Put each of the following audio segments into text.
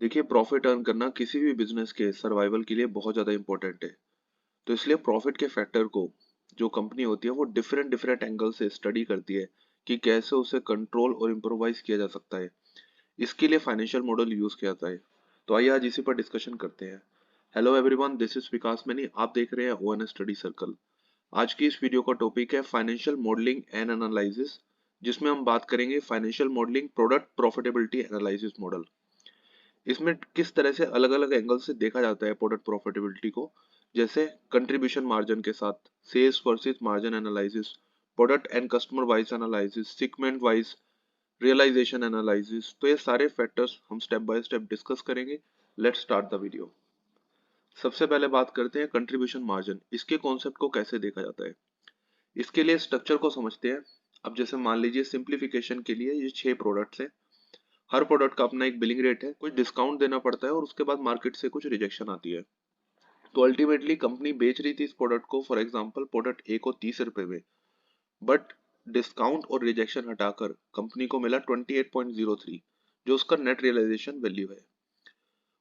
देखिए, profit earn करना किसी भी बिजनेस के सर्वाइवल के लिए बहुत ज़्यादा इंपॉर्टेंट है। तो इसलिए प्रॉफिट के फैक्टर को जो कंपनी होती है वो डिफरेंट डिफरेंट एंगल से स्टडी करती है कि कैसे उसे कंट्रोल और इम्प्रोवाइज किया जा सकता है। इसके लिए फाइनेंशियल मॉडल यूज किया जाता है। तो आइए आज इसी पर डिस्कशन करते हैं। Hello everyone, this is Vikas many. आप देख रहे हैं ओएन स्टडी सर्कल। आज की इस वीडियो का टॉपिक है फाइनेंशियल मॉडलिंग एंड एनालिसिस, जिसमें हम बात करेंगे financial modelling product profitability analysis model. इसमें किस तरह से अलग अलग एंगल से देखा जाता है प्रोडक्ट प्रॉफिटेबिलिटी को, जैसे कंट्रीब्यूशन मार्जिन के साथ, sales versus margin analysis, product and customer wise analysis, segment wise realisation analysis. तो ये सारे फैक्टर्स हम स्टेप बाय स्टेप डिस्कस करेंगे। Let's start the video. सबसे पहले बात करते हैं कंट्रीब्यूशन मार्जिन। इसके कॉन्सेप्ट को कैसे देखा जाता है, इसके लिए स्ट्रक्चर को समझते हैं। अब जैसे मान लीजिए सिंप्लीफिकेशन के लिए ये 6 प्रोडक्ट्स हैं। हर प्रोडक्ट का अपना एक बिलिंग रेट है, कुछ डिस्काउंट देना पड़ता है और उसके बाद मार्केट से कुछ रिजेक्शन आती है। तो अल्टीमेटली कंपनी बेच रही थी इस प्रोडक्ट को, फॉर एग्जांपल प्रोडक्ट ए को 30 रुपए में, बट डिस्काउंट और रिजेक्शन हटाकर कंपनी को मिला 28.03, जो उसका नेट रियलाइजेशन वैल्यू है।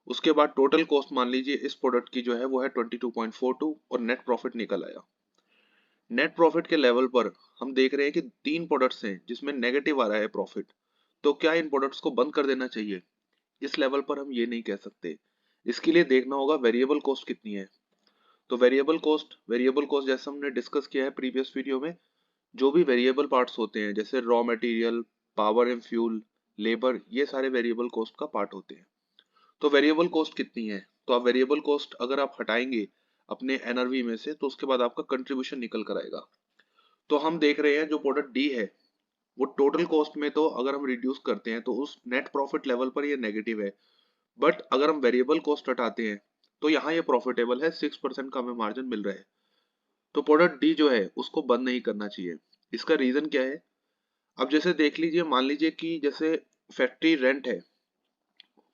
उसके बाद टोटल कॉस्ट मान लीजिए इस प्रोडक्ट की जो है वो है 22.42 और नेट प्रॉफिट निकल आया। नेट प्रॉफिट के लेवल पर हम देख रहे हैं कि 3 प्रोडक्ट्स हैं जिसमें नेगेटिव आ रहा है प्रॉफिट। तो क्या इन प्रोडक्ट्स को बंद कर देना चाहिए? इस लेवल पर हम ये नहीं कह सकते। इसके लिए देखना होगा वेरिएबल कॉस्ट कितनी है। तो वेरिएबल कॉस्ट जैसा हमने डिस्कस किया है प्रीवियस वीडियो में, जो भी वेरिएबल पार्ट्स होते हैं जैसे raw material, power and fuel, labour, ये सारे वेरिएबल कॉस्ट का पार्ट होते हैं। तो वेरिएबल कॉस्ट कितनी है, तो आप वेरिएबल कॉस्ट अगर आप हटाएंगे अपने एनआरवी में से तो उसके बाद आपका कंट्रीब्यूशन निकल कर आएगा। तो हम देख रहे हैं जो प्रोडक्ट डी है वो टोटल कॉस्ट में, तो अगर हम रिड्यूस करते हैं तो उस नेट प्रॉफिट लेवल पर ये नेगेटिव है। बट अगर हम वेरिएबल कॉस्ट हटाते हैं तो यहाँ ये प्रॉफिटेबल है, 6% का हमें मार्जिन मिल रहा है। तो प्रोडक्ट डी जो है उसको बंद नहीं करना चाहिए। इसका रीजन क्या है? अब जैसे देख लीजिए, मान लीजिए कि जैसे फैक्ट्री रेंट है,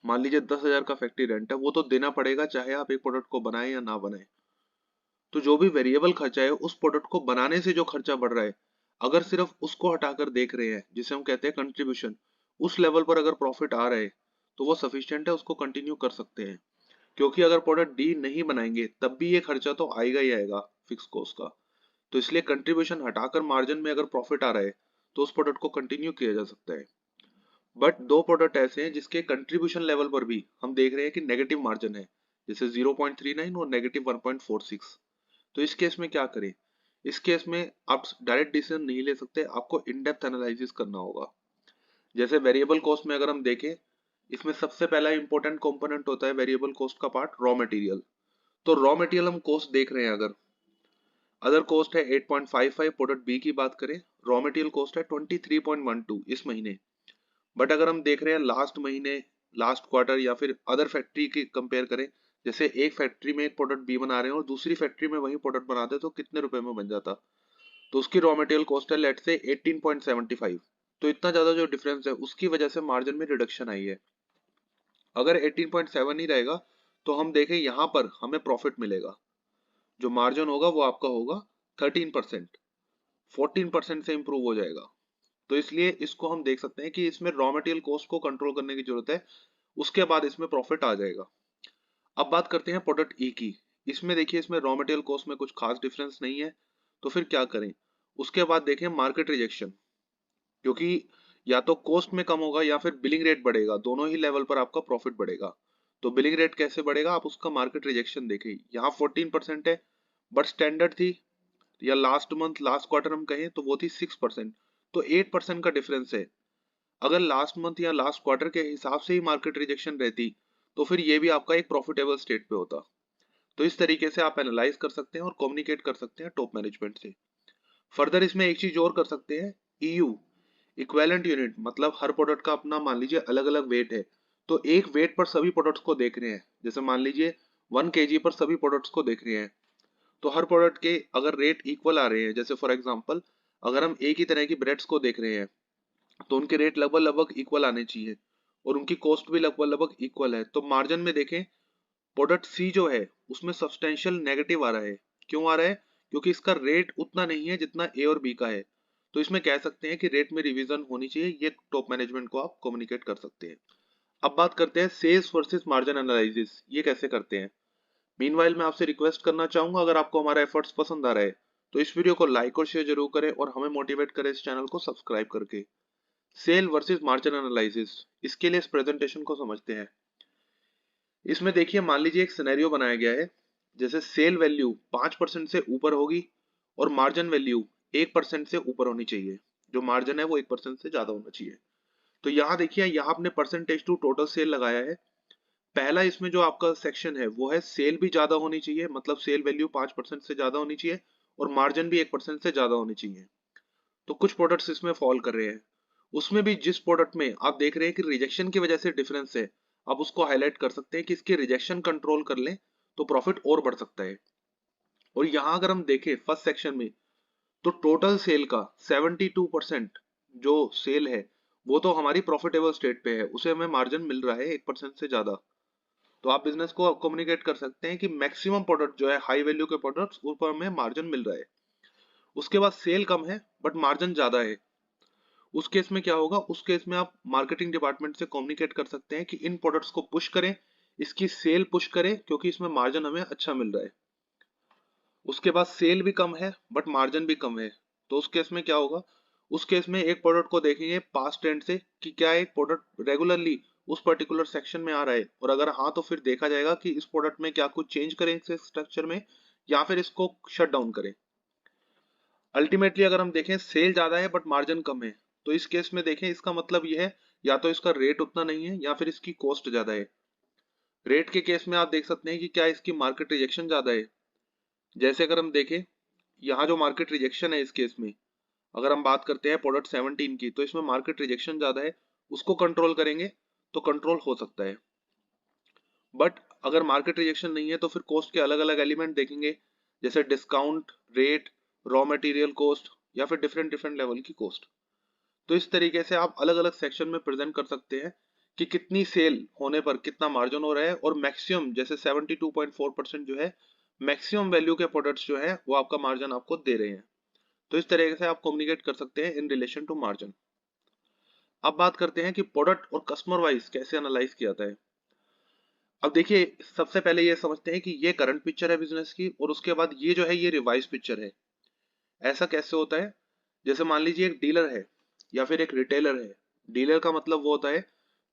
मान लीजिए 10,000 का फैक्ट्री रेंट है, वो तो देना पड़ेगा चाहे आप एक प्रोडक्ट को बनाए या ना बनाए। तो जो भी वेरिएबल खर्चा है उस प्रोडक्ट को बनाने से जो खर्चा बढ़ रहा है, अगर सिर्फ उसको हटाकर देख रहे हैं जिसे हम कहते हैं कंट्रीब्यूशन, उस लेवल पर अगर प्रॉफिट आ रहा है तो वो सफिशिएंट है, उसको कंटिन्यू कर सकते हैं। क्योंकि अगर प्रोडक्ट डी नहीं बनाएंगे तब भी ये खर्चा तो आएगा ही आएगा फिक्स कॉस्ट का। तो इसलिए कंट्रीब्यूशन हटाकर मार्जिन में अगर प्रॉफिट आ रहा है तो उस प्रोडक्ट को कंटिन्यू किया जा सकता है। बट 2 प्रोडक्ट ऐसे हैं जिसके कंट्रीब्यूशन लेवल पर भी हम देख रहे हैं कि नेगेटिव मार्जिन है, जैसे 0.39 और नेगेटिव 1.46। तो इस केस में क्या करें? इस केस में आप डायरेक्ट डिसीजन नहीं ले सकते, आपको इन डेप्थ एनालिसिस करना होगा। जैसे वेरिएबल कॉस्ट में अगर हम देखें, इसमें सबसे पहला इंपॉर्टेंट कंपोनेंट होता है वेरिएबल कॉस्ट का पार्ट, रॉ मटेरियल। तो रॉ मटेरियल हम कॉस्ट देख रहे हैं, अगर अदर कॉस्ट है 8.55, प्रोडक्ट बी की बात करें, रॉ मटेरियल कॉस्ट है 23.12 इस महीने। बट अगर हम देख रहे हैं लास्ट महीने, लास्ट क्वार्टर या फिर अदर फैक्ट्री की कंपेयर करें, जैसे एक फैक्ट्री में एक प्रोडक्ट बी बना रहे हैं और दूसरी फैक्ट्री में वही प्रोडक्ट बनाते तो कितने रुपए में बन जाता? तो उसकी रॉ मटेरियल कॉस्ट है लेट से 18.75। तो इतना ज्यादा जो डिफरेंस है उसकी वजह से मार्जिन में रिडक्शन आई है। अगर 18.7 ही रहेगा तो हम देखें यहाँ पर हमें प्रॉफिट मिलेगा। जो मार्जिन होगा वो आपका होगा 13%, 14% से इंप्रूव हो जाएगा। तो इसलिए इसको हम देख सकते हैं कि इसमें रॉ मटेरियल कॉस्ट को कंट्रोल करने की जरूरत है, उसके बाद इसमें प्रॉफिट आ जाएगा। अब बात करते हैं प्रोडक्ट ई की। इसमें देखिए, इसमें रॉ मटेरियल कॉस्ट में कुछ खास डिफरेंस नहीं है, तो फिर क्या करें? उसके बाद देखें मार्केट रिजेक्शन, क्योंकि या तो कॉस्ट में कम होगा या फिर बिलिंग रेट बढ़ेगा, दोनों ही लेवल पर आपका प्रॉफिट बढ़ेगा। तो बिलिंग रेट कैसे बढ़ेगा, आप उसका मार्केट रिजेक्शन देखें। यहाँ 14% है, बट स्टैंडर्ड थी या लास्ट मंथ लास्ट क्वार्टर हम कहें तो वो थी 6%। तो 8% का डिफरेंस है। अगर लास्ट मंथ या लास्ट क्वार्टर के हिसाब से ही मार्केट रिजेक्शन रहती तो फिर ये भी आपका एक प्रॉफिटेबल स्टेट पे होता। तो इस तरीके से आप एनालाइज कर सकते हैं और कम्युनिकेट कर सकते हैं टॉप मैनेजमेंट से। फर्दर इसमें एक चीज और कर सकते हैं, ईयू इक्विवेलेंट यूनिट, मतलब हर प्रोडक्ट का अपना मान लीजिए अलग अलग वेट है, तो एक वेट पर सभी प्रोडक्ट्स को देख रहे हैं। जैसे मान लीजिए 1 kg पर सभी प्रोडक्ट्स को देख रहे हैं, तो हर प्रोडक्ट के अगर रेट इक्वल आ रहे हैं, जैसे फॉर एग्जांपल अगर हम एक ही तरह की ब्रेड्स को देख रहे हैं तो उनके रेट लगभग लगभग इक्वल आने चाहिए और उनकी कॉस्ट भी लगभग लगभग इक्वल है। तो मार्जिन में देखें, प्रोडक्ट सी जो है उसमें सब्सटेंशियल नेगेटिव आ रहा है। क्यों आ रहा है? क्योंकि इसका रेट उतना नहीं है जितना ए और बी का है। तो इसमें कह सकते हैं कि रेट में रिवीजन होनी चाहिए, ये टॉप मैनेजमेंट को आप कम्युनिकेट कर सकते हैं। अब बात करते हैं सेल्स वर्सेस मार्जिन एनालिसिस, ये कैसे करते हैं। मीनवाइल मैं आपसे रिक्वेस्ट करना चाहूंगा, अगर आपको हमारा एफर्ट्स पसंद आ रहा है तो इस वीडियो को लाइक और शेयर जरूर करें और हमें मोटिवेट करें इस चैनल को सब्सक्राइब करके। सेल वर्सेस मार्जिन एनालिसिस, इसके लिए इस प्रेजेंटेशन को समझते हैं। इसमें देखिए, मान लीजिए एक सिनेरियो बनाया गया है, जैसे सेल वैल्यू 5% से ऊपर होगी और मार्जिन वैल्यू 1% से ऊपर होनी चाहिए। जो मार्जिन है वो 1% से ज्यादा होना चाहिए। तो यहाँ देखिए, यहाँ आपने परसेंटेज टू टोटल सेल लगाया है। पहला इसमें जो आपका सेक्शन है वो है सेल भी ज्यादा होनी चाहिए, मतलब सेल वैल्यू 5% से ज्यादा होनी चाहिए और मार्जिन भी 1% से ज्यादा होनी चाहिए। तो कुछ प्रोडक्ट्स इसमें फॉल कर रहे हैं। उसमें भी जिस प्रोडक्ट में आप देख रहे हैं कि रिजेक्शन की वजह से डिफरेंस है, आप उसको हाईलाइट कर सकते हैं कि इसके रिजेक्शन कंट्रोल कर लें तो प्रॉफिट और बढ़ सकता है। और यहाँ अगर हम देखें फर्स्ट सेक्शन में, तो टोटल सेल का 72% जो सेल है वो तो हमारी प्रॉफिटेबल स्टेट पे है, उसे हमें मार्जिन मिल रहा है 1% से ज्यादा। तो आप बिजनेस को कम्युनिकेट कर सकते हैं कि मैक्सिमम प्रोडक्ट जो है हाई वैल्यू के प्रोडक्ट्स ऊपर हमें मार्जिन मिल रहा है। उसके बाद सेल कम है बट मार्जिन ज्यादा है। उस केस में क्या होगा, उस केस में आप मार्केटिंग डिपार्टमेंट से कम्युनिकेट कर सकते हैं कि इन प्रोडक्ट्स को पुश करें, इसकी सेल पुश करें क्योंकि इसमें मार्जिन हमें अच्छा मिल रहा है। उसके बाद सेल भी कम है बट मार्जिन भी कम है, तो उस केस में क्या होगा, उस केस में एक प्रोडक्ट को देखेंगे पास्ट ट्रेंड से कि क्या एक प्रोडक्ट रेगुलरली उस पर्टिकुलर सेक्शन में आ रहा है, और अगर हाँ तो फिर देखा जाएगा कि इस प्रोडक्ट में क्या कुछ चेंज करें इसके स्ट्रक्चर में या फिर इसको शट डाउन करें। अल्टीमेटली अगर हम देखें सेल ज्यादा है बट मार्जिन कम है, तो इस केस में देखें इसका मतलब यह है या तो इसका रेट उतना नहीं है या फिर इसकी कॉस्ट ज्यादा है। रेट के केस में आप देख सकते हैं कि क्या इसकी मार्केट रिजेक्शन ज्यादा है। जैसे अगर हम देखें, यहाँ जो मार्केट रिजेक्शन है इस केस में, अगर हम बात करते हैं प्रोडक्ट 17 की, तो इसमें मार्केट रिजेक्शन ज्यादा है, उसको कंट्रोल करेंगे तो कंट्रोल हो सकता है। बट अगर मार्केट रिजेक्शन नहीं है तो फिर कॉस्ट के अलग अलग एलिमेंट देखेंगे, जैसे discount rate, raw material cost या फिर डिफरेंट डिफरेंट लेवल की कॉस्ट। तो इस तरीके से आप अलग अलग सेक्शन में प्रेजेंट कर सकते हैं कि कितनी सेल होने पर कितना मार्जिन हो रहा है, और मैक्सिमम जैसे 72.4% जो है मैक्सिमम वैल्यू के प्रोडक्ट्स जो है वो आपका मार्जिन आपको दे रहे हैं। तो इस तरीके से आप कम्युनिकेट कर सकते हैं इन रिलेशन टू मार्जिन। अब बात करते हैं कि प्रोडक्ट और कस्टमर वाइज कैसे एनालाइज किया जाता है। अब देखिए, सबसे पहले ये समझते हैं कि ये करंट पिक्चर है बिजनेस की, और उसके बाद ये जो है ये रिवाइज पिक्चर है। ऐसा कैसे होता है, जैसे मान लीजिए एक डीलर है या फिर एक रिटेलर है। डीलर का मतलब वो होता है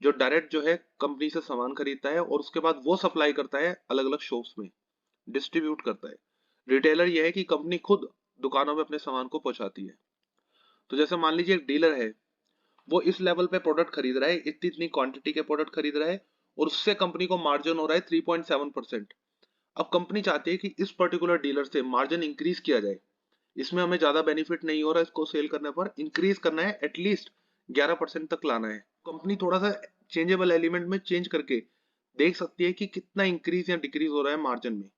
जो डायरेक्ट जो है कंपनी से सामान खरीदता है और उसके बाद वो सप्लाई करता है अलग अलग शॉप्स में, डिस्ट्रीब्यूट करता है। रिटेलर ये है कि कंपनी खुद दुकानों में अपने सामान को पहुंचाती है। तो जैसे मान लीजिए एक डीलर है, वो इस लेवल पे प्रोडक्ट खरीद रहा है, इतनी इतनी क्वांटिटी के प्रोडक्ट खरीद रहा है और उससे कंपनी को मार्जिन हो रहा है 3.7%। अब कंपनी चाहती है कि इस पर्टिकुलर डीलर से मार्जिन इंक्रीज किया जाए, इसमें हमें ज्यादा बेनिफिट नहीं हो रहा, इसको सेल करने पर इंक्रीज करना है, एटलीस्ट 11% तक लाना है। कंपनी थोड़ा सा चेंजेबल एलिमेंट में चेंज करके देख सकती है कि कितना इंक्रीज या डिक्रीज हो रहा है मार्जिन में।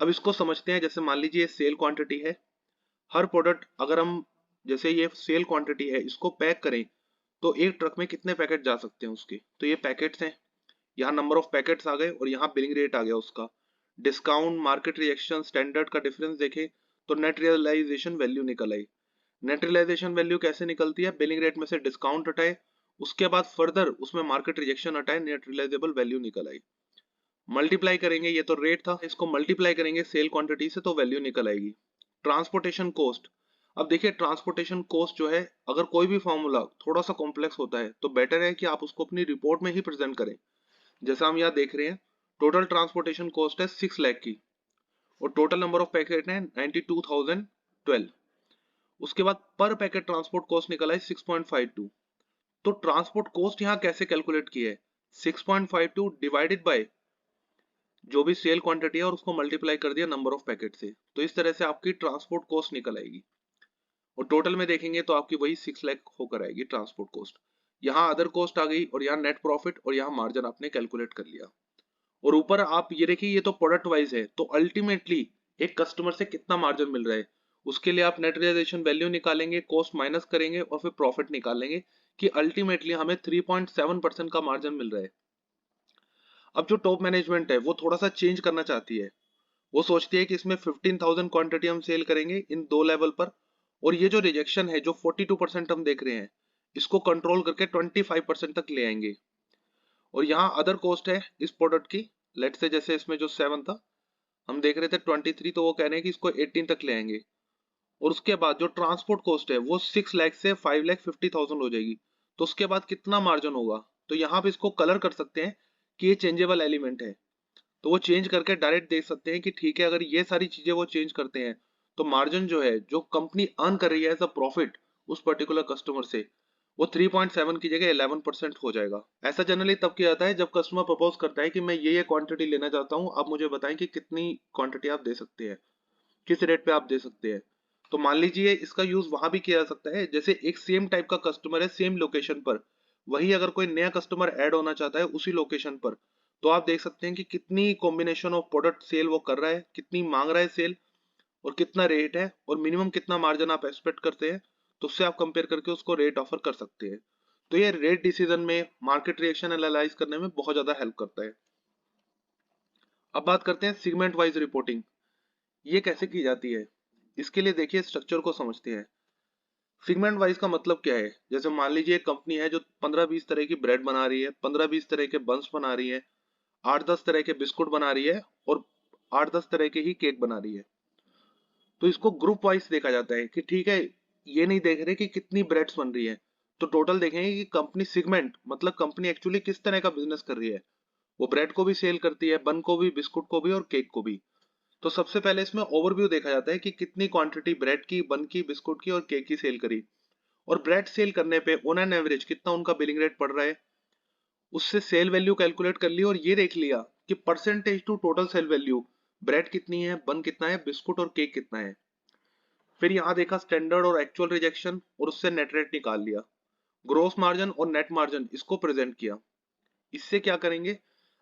अब इसको समझते हैं, जैसे मान लीजिए सेल क्वांटिटी है, हर प्रोडक्ट अगर हम, जैसे ये सेल क्वांटिटी है, इसको पैक करें तो एक ट्रक में कितने पैकेट जा सकते हैं उसके, तो ये पैकेट्स हैं। यहाँ नंबर ऑफ पैकेट्स आ गए और यहाँ बिलिंग रेट आ गया उसका। डिस्काउंट, मार्केट रिएक्शन, स्टैंडर्ड का डिफरेंस देखे तो नेट रियलाइजेशन वैल्यू निकल आई। नेट रियलाइजेशन वैल्यू कैसे निकलती है, बिलिंग रेट में से डिस्काउंट हटाए, उसके बाद फर्दर उसमें मार्केट रिजेक्शन हटाए, नेट रियलाइजेबल वैल्यू निकल आई। मल्टीप्लाई करेंगे, ये तो रेट था, इसको मल्टीप्लाई करेंगे सेल क्वांटिटी से तो वैल्यू निकल आएगी। ट्रांसपोर्टेशन कॉस्ट, अब देखिए ट्रांसपोर्टेशन कॉस्ट जो है, अगर कोई भी फॉर्मूला थोड़ा सा कॉम्प्लेक्स होता है तो बेटर है कि आप उसको अपनी रिपोर्ट में ही प्रेजेंट करें। जैसा हम यहाँ देख रहे हैं, टोटल ट्रांसपोर्टेशन कॉस्ट है 6 लाख की और टोटल नंबर ऑफ पैकेट है 92,012। उसके बाद पर पैकेट ट्रांसपोर्ट कॉस्ट निकला है 6.52। तो ट्रांसपोर्ट कॉस्ट यहाँ कैसे कैलकुलेट की है, 6.52 डिवाइडेड बाय जो भी सेल क्वांटिटी है और उसको मल्टीप्लाई कर दिया नंबर ऑफ पैकेट से, तो इस तरह से आपकी ट्रांसपोर्ट कॉस्ट निकल आएगी। और टोटल में देखेंगे तो आपकी वही 6 लाख होकर आएगी ट्रांसपोर्ट कॉस्ट। यहाँ अदर कॉस्ट आ गई और यहाँ नेट प्रॉफिट और यहाँ मार्जिन आपने कैलकुलेट कर लिया। और ऊपर आप ये देखिए, ये तो प्रोडक्ट वाइज है, तो अल्टीमेटली एक कस्टमर से कितना मार्जिन मिल रहा है, उसके लिए आप नेट रियलाइजेशन वैल्यू निकालेंगे, कॉस्ट माइनस करेंगे और फिर प्रॉफिट निकालेंगे कि अल्टीमेटली हमें 3.7% का मार्जिन मिल रहा है। अब जो टॉप मैनेजमेंट है वो थोड़ा सा चेंज करना चाहती है, वो सोचती है कि इसमें 15,000 क्वांटिटी हम सेल करेंगे इन दो लेवल पर, और ये जो रिजेक्शन है जो 42% हम देख रहे हैं, इसको कंट्रोल करके 25% तक ले आएंगे। और यहाँ अदर कॉस्ट है इस प्रोडक्ट की, लेट से जैसे इसमें जो 7 था हम देख रहे थे 23, तो वो कह रहे हैं कि इसको 18 तक ले आएंगे। और उसके बाद जो ट्रांसपोर्ट कॉस्ट है वो 6 लाख से 5,50,000 हो जाएगी। तो उसके बाद कितना मार्जिन होगा, तो यहाँ पे इसको कलर कर सकते हैं कि ये चेंजेबल एलिमेंट है, तो वो चेंज करके डायरेक्ट देख सकते हैं कि ठीक है, अगर ये सारी चीजें वो चेंज करते हैं तो मार्जिन जो है जो कंपनी अर्न कर रही है एज अ प्रॉफिट उस पर्टिकुलर कस्टमर से, वो 3.7 की जगह 11% हो जाएगा। ऐसा जनरली तब किया जाता है जब कस्टमर प्रपोज करता है कि मैं ये क्वांटिटी लेना चाहता हूँ, आप मुझे बताएं कि कितनी क्वांटिटी आप दे सकते हैं, किस रेट पे आप दे सकते हैं। तो मान लीजिए इसका यूज वहां भी किया जा सकता है, जैसे एक सेम टाइप का कस्टमर है सेम लोकेशन पर, वही अगर कोई नया कस्टमर ऐड होना चाहता है उसी लोकेशन पर, तो आप देख सकते हैं कि कितनी कॉम्बिनेशन ऑफ प्रोडक्ट सेल वो कर रहा है, कितनी मांग रहा है सेल, और कितना रेट है, और मिनिमम कितना मार्जिन आप एक्सपेक्ट करते हैं, तो उससे आप कंपेयर करके उसको रेट ऑफर कर सकते हैं। तो ये रेट डिसीजन में, मार्केट रिएक्शन एनालाइज करने में बहुत ज्यादा हेल्प करता है। अब बात करते हैं सेगमेंट वाइज रिपोर्टिंग, ये कैसे की जाती है। इसके लिए देखिए स्ट्रक्चर को समझते हैं। सेगमेंट वाइज का मतलब क्या है, जैसे मान लीजिए एक कंपनी है जो 15-20 तरह की ब्रेड बना रही है, 15-20 तरह के बंस बना रही है, 8-10 तरह के बिस्कुट बना रही है, और 8-10 तरह के ही केक बना रही है। तो इसको ग्रुप वाइज देखा जाता है कि ठीक है, ये नहीं देख रहे कि कितनी ब्रेड्स बन रही है, तो टोटल देखेंगे कि कंपनी सेगमेंट मतलब कंपनी एक्चुअली किस तरह का बिजनेस कर रही है। वो ब्रेड को भी सेल करती है, बन को भी, बिस्कुट को भी, और केक को भी। तो सबसे पहले इसमें ओवरव्यू देखा जाता है कि कितनी क्वांटिटी ब्रेड की, बन की, बिस्कुट की और केक की सेल करी, और ब्रेड सेल करने पे ऑन एन एवरेज कितना उनका बिलिंग रेट पड़ रहा है, उससे सेल वैल्यू कैलकुलेट कर ली, और ये देख लिया कि percentage to total sale value bread कितनी है, बन कितना है, बिस्कुट और केक कितना है। फिर यहाँ देखा स्टैंडर्ड और एक्चुअल रिजेक्शन, और उससे नेट रेट निकाल लिया, ग्रोस मार्जिन और नेट मार्जिन इसको प्रेजेंट किया। इससे क्या करेंगे,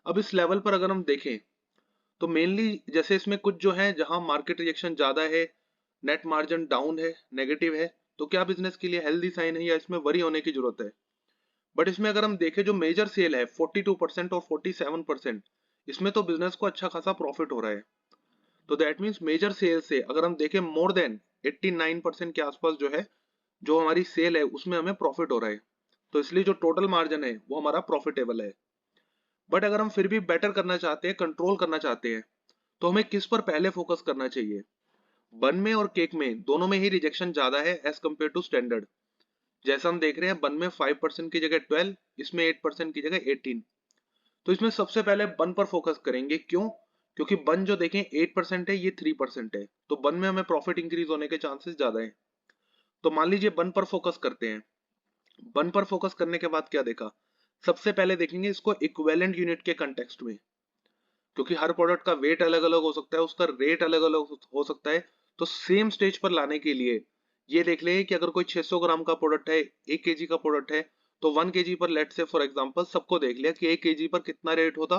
अब इस लेवल पर अगर हम देखें तो मेनली जैसे इसमें कुछ जो है जहां मार्केट रिजेक्शन ज्यादा है, नेट मार्जिन डाउन है, नेगेटिव है, तो क्या बिजनेस के लिए हेल्दी साइन है या इसमें वरी होने की जरूरत है। बट इसमें अगर हम देखें जो मेजर सेल है 42% और 47%, इसमें तो बिजनेस को अच्छा खासा प्रॉफिट हो रहा है। तो दैट मीन्स मेजर सेल से अगर हम देखें मोर देन 89% के आसपास जो है, जो हमारी सेल है उसमें हमें प्रॉफिट हो रहा है, तो इसलिए जो टोटल मार्जिन है वो हमारा प्रॉफिटेबल है। बट अगर हम फिर भी बेटर करना चाहते हैं, कंट्रोल करना चाहते हैं, तो हमें किस पर पहले फोकस करना चाहिए। बन में और केक में दोनों में ही रिजेक्शन ज्यादा है एज कम्पेयर टू स्टैंडर्ड। जैसा हम देख रहे हैं बन में 5% की जगह 12, इसमें 8% की जगह 18। तो इसमें सबसे पहले बन पर फोकस करेंगे, क्यों, क्योंकि बन जो देखें 8% है, ये 3% है, तो बन में हमें प्रॉफिट इंक्रीज होने के चांसेस ज्यादा है। तो मान लीजिए बन पर फोकस करते हैं। बन पर फोकस करने के बाद क्या देखा, सबसे पहले देखेंगे इसको इक्विवेलेंट यूनिट के कंटेक्स्ट में, क्योंकि हर प्रोडक्ट का वेट अलग अलग हो सकता है, उसका रेट अलग अलग हो सकता है। तो सेम स्टेज पर लाने के लिए ये देख लें कि अगर कोई 600 ग्राम का प्रोडक्ट है, 1 केजी का प्रोडक्ट है, तो 1 केजी पर लेट से फॉर एग्जांपल सबको देख लिया कि 1 केजी पर कितना रेट होता,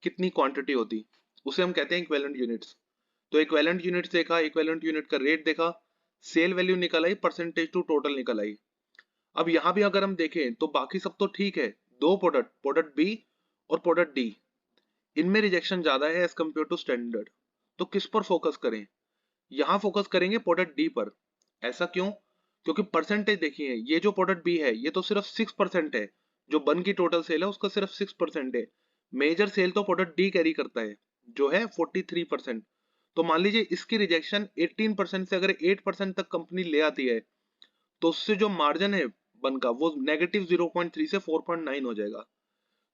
कितनी क्वांटिटी होती, उसे हम कहते हैं इक्विवेलेंट यूनिट्स। तो इक्विवेलेंट यूनिट्स देखा, इक्विवेलेंट यूनिट का रेट देखा, सेल वैल्यू निकल आई, परसेंटेज टू टोटल निकल आई। अब यहां भी अगर हम देखें तो बाकी सब तो ठीक है, दो प्रोडक्ट, प्रोडक्ट बी और प्रोडक्ट डी, इनमें रिजेक्शन ज्यादा है एज कम्पेयर टू स्टैंडर्ड। तो किस पर फोकस करें, यहां फोकस करेंगे प्रोडक्ट डी पर। ऐसा क्यों, क्योंकि परसेंटेज देखिए, ये जो प्रोडक्ट बी है ये तो सिर्फ 6% है, जो बन की टोटल सेल है उसका सिर्फ 6% है। मेजर सेल तो प्रोडक्ट डी कैरी करता है जो है 43%। तो मान लीजिए इसकी रिजेक्शन 18% से अगर 8% तक कंपनी ले आती है, तो उससे जो मार्जिन है बन का वो -0.3 से 4.9 हो जाएगा।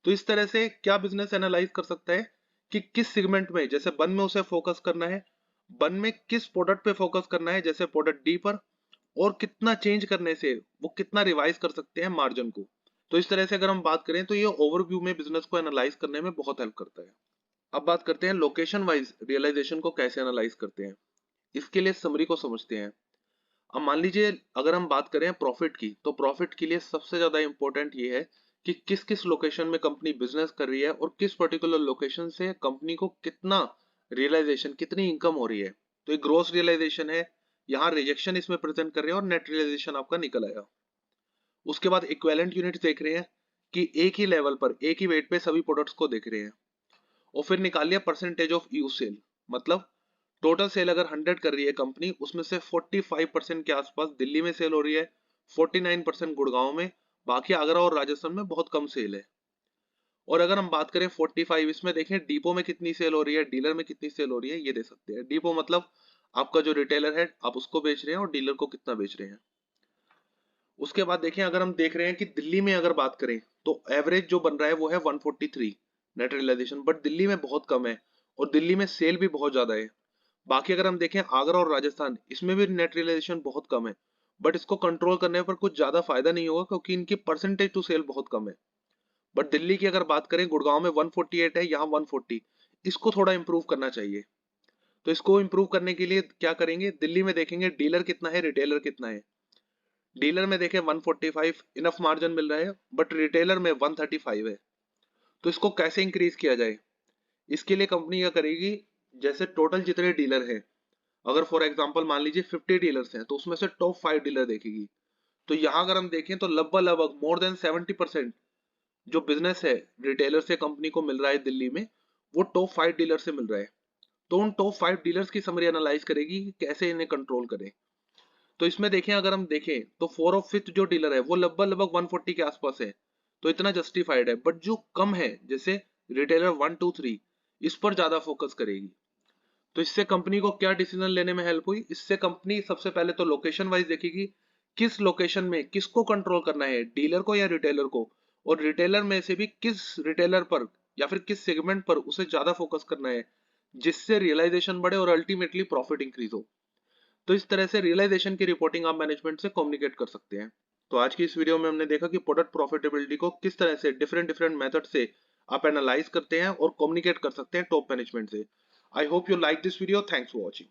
तो इस तरह से क्या बिजनेस एनालाइज कर सकता है कि किस सेगमेंट में, जैसे बन में उसे फोकस करना है, बन में किस प्रोडक्ट पे फोकस करना है जैसे प्रोडक्ट डी पर, और कितना चेंज करने से वो कितना रिवाइज कर सकते हैं मार्जिन को। तो इस तरह से अगर हम बात करें तो ये ओवरव्यू में बिजनेस को एनालाइज करने में बहुत हेल्प करता है। अब बात करते हैं लोकेशन वाइज रियलाइजेशन को कैसे एनालाइज करते हैं। इसके लिए समरी को समझते हैं। अब मान लीजिए अगर हम बात करें प्रॉफिट की, तो प्रॉफिट के लिए सबसे ज्यादा इंपॉर्टेंट ये है कि किस किस लोकेशन में कंपनी बिजनेस कर रही है, और किस पर्टिकुलर लोकेशन से कंपनी को कितना रियलाइजेशन, कितनी इनकम हो रही है। तो एक ग्रोस रियलाइजेशन है, यहाँ रिजेक्शन इसमें प्रेजेंट कर रहे हैं और नेट रियलाइजेशन आपका निकल आया। उसके बाद इक्विवेलेंट यूनिट देख रहे हैं कि एक ही लेवल पर, एक ही वेट पे सभी प्रोडक्ट्स को देख रहे हैं, और फिर निकाल लिया परसेंटेज ऑफ यूज सेल। मतलब टोटल सेल अगर 100 कर रही है कंपनी, उसमें से 45% के आसपास दिल्ली में सेल हो रही है, 49% गुड़गांव में, बाकी आगरा और राजस्थान में बहुत कम सेल है। और अगर हम बात करें 45, इसमें देखें डिपो में कितनी सेल हो रही है, डीलर में कितनी सेल हो रही है, ये दे सकते हैं। डिपो मतलब आपका जो रिटेलर है आप उसको बेच रहे हैं और डीलर को कितना बेच रहे हैं। उसके बाद देखें, अगर हम देख रहे हैं कि दिल्ली में अगर बात करें तो एवरेज जो बन रहा है वो है 143 नेट रियलाइजेशन, बट दिल्ली में बहुत कम है और दिल्ली में सेल भी बहुत ज्यादा है। बाकी अगर हम देखें आगरा और राजस्थान, इसमें भी नेट रियलाइजेशन बहुत कम है, बट इसको कंट्रोल करने पर कुछ ज्यादा फायदा नहीं होगा क्योंकि इनकी परसेंटेज टू सेल बहुत कम है। बट दिल्ली की अगर बात करें, गुड़गांव में 148 है, यहाँ 140, इसको थोड़ा इंप्रूव करना चाहिए। तो इसको इंप्रूव करने के लिए क्या करेंगे, दिल्ली में देखेंगे डीलर कितना है, रिटेलर कितना है। डीलर में देखें 145 इनफ मार्जिन मिल रहा है, बट रिटेलर में 135 है। तो इसको कैसे इंक्रीज किया जाए, इसके लिए कंपनी क्या करेगी, जैसे टोटल जितने डीलर हैं, अगर फॉर एग्जांपल मान लीजिए 50 डीलर्स हैं, तो उसमें से टॉप 5 डीलर देखेगी। तो यहाँ अगर हम देखें तो लगभग लगभग मोर देन 70% जो बिजनेस है रिटेलर से कंपनी को मिल रहा है दिल्ली में, वो टॉप 5 डीलर से मिल रहा है। तो उन टॉप 5 डीलर्स की समरी एनालाइज करेगी कि कैसे इन्हें कंट्रोल करें। तो इसमें देखें, अगर हम देखें तो 4 और 5 जो डीलर है वो लगभग लगभग 140 के आसपास है, तो इतना जस्टिफाइड है। बट जो कम है, जैसे रिटेलर 1 2 3, इस पर ज्यादा फोकस करेगी। तो इससे कंपनी को क्या डिसीजन लेने में हेल्प हुई, इससे कंपनी सबसे पहले तो लोकेशन वाइज देखेगी, किस लोकेशन में किसको कंट्रोल करना है, डीलर को या रिटेलर को, और रिटेलर में से भी किस रिटेलर पर या फिर किस सेगमेंट पर उसे ज्यादा फोकस करना है, जिससे रियलाइजेशन बढ़े और अल्टीमेटली प्रॉफिट इंक्रीज हो। तो इस तरह से रियलाइजेशन की रिपोर्टिंग आप मैनेजमेंट से कम्युनिकेट कर सकते हैं। तो आज की इस वीडियो में हमने देखा कि प्रोडक्ट प्रॉफिटेबिलिटी को किस तरह से डिफरेंट डिफरेंट मेथड से आप एनालाइज करते हैं और कम्युनिकेट कर सकते हैं टॉप मैनेजमेंट से। I hope you like this video, thanks for watching.